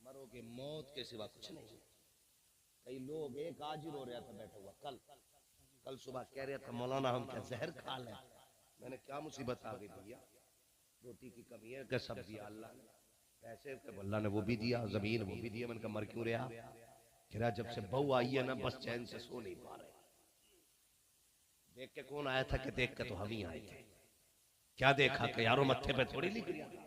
मरोगे मौत के सिवा कुछ नहीं। कई लोग, एक आज ही रो रहा था बैठा हुआ, कल सुबह कह रहा था मौलाना हम क्या जहर खा लें। मैंने क्या मुसीबत आ गई भैया, रोटी की कमी है क्या, सब्जी अल्लाह ने, पैसे अल्लाह ने वो भी दिया, जमीन वो भी दिया। मैंने कहा मर क्यों रहा। कह रहा जब से बहू आई है ना बस चैन से सो नहीं पा रहे। देख के कौन आया था कि देख के तो हम ही आए थे। क्या देखा कि यारों मत्थे पे थोड़ी लिख लिया था।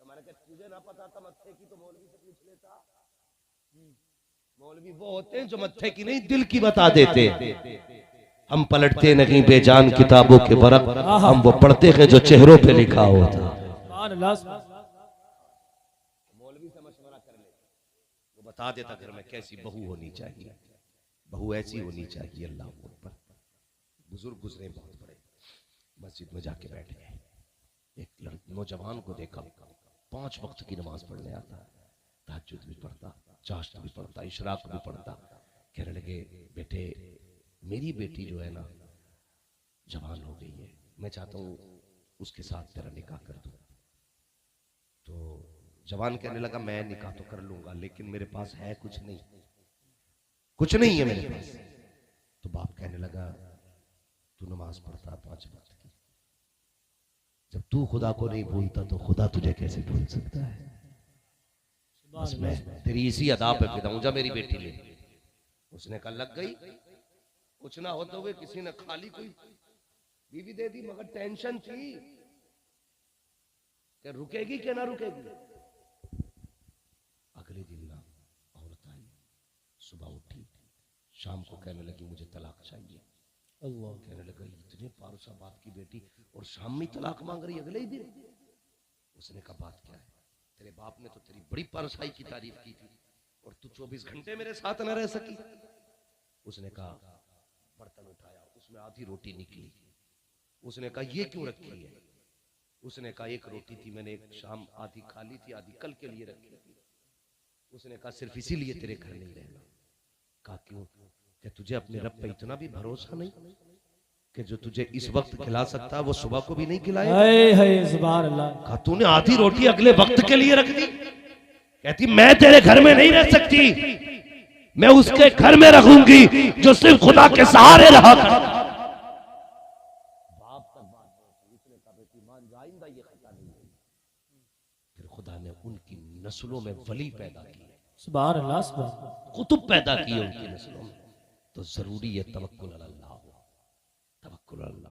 तो मैंने कहा तुझे ना पता था मत्थे की तो मौलवी से पूछ लेता। मौलवी वो होते हैं जो मत्थे की नहीं दिल की बता देते। हम पलटते नहीं बेजान किताबों के वरक, हम वो पढ़ते हैं जो चेहरों पे लिखा होता। मौलवी से मशवरा कर ले, वो बता देता घर में कैसी बहू होनी चाहिए, बहू ऐसी होनी चाहिए। अल्लाह अकबर। बुजुर्ग गुजरे बहुत बड़े, मस्जिद में जाके बैठ गए। एक नौजवान को देखा, 5 वक्त की नमाज पढ़ने आता, तहज्जुद भी पढ़ता, चाश्त भी पढ़ता, इशराक भी पढ़ता। कहने लगे बेटे, मेरी बेटी जो है ना जवान हो गई है, मैं चाहता हूँ उसके साथ तेरा निकाह कर दूं। तो जवान कहने लगा मैं निकाह तो कर लूंगा, लेकिन मेरे पास है कुछ नहीं, कुछ नहीं है मेरे पास। तो बाप कहने लगा तू नमाज पढ़ता 5 वक्त की, जब तू खुदा को नहीं भूलता तो खुदा तुझे कैसे भूल सकता है। बस मैं तेरी इसी अदा पे फिदा हूं, जा मेरी बेटी ले। उसने कहा लग गई, कुछ ना होते हुए किसी ने खाली कोई बीवी दे दी, मगर टेंशन थी कि रुकेगी कि ना रुकेगी। अगले दिन ना औरत आई, सुबह उठी, शाम को कहने लगी मुझे तलाक चाहिए। अल्लाह। कहने लगा इतने पारुसा बाप की बेटी और शाम में तलाक मांग रही अगले ही दिन। उसने कहा बात क्या है, तेरे बाप ने तो तेरी बड़ी पारुसाई की तारीफ की थी और तू 24 घंटे मेरे साथ न रह सकी। उसने कहा, बर्तन उठाया, उसमें आधी रोटी निकली। उसने कहा ये क्यों रखी है। उसने कहा एक रोटी थी, मैंने एक शाम आधी खा ली थी, आधी कल के लिए रखी थी। उसने कहा सिर्फ इसीलिए तेरे घर नहीं रहना। कहा क्यों, कि तुझे अपने रब पे इतना भी भरोसा नहीं कि जो तुझे इस वक्त खिला सकता है वो सुबह को भी नहीं खिलाएगा। हाय हाय सुभान अल्लाह। कहा तूने आधी रोटी अगले वक्त के लिए रख दी। कहती मैं तेरे घर में नहीं रह सकती, मैं उसके घर में रहूंगी जो सिर्फ खुदा के सहारे रहा कर। बाप तक बात पहुंची, उसने कहा बेटी मान जा, आइंदा ये खता नहीं होगी। फिर खुदा ने उनकी नस्लों में वली पैदा किए, सुभान अल्लाह, सुभान कुतुब पैदा किए उनकी नस्लों में। तो जरूरी है तवक्कुल अल्लाह, तवक्कुल अल्लाह।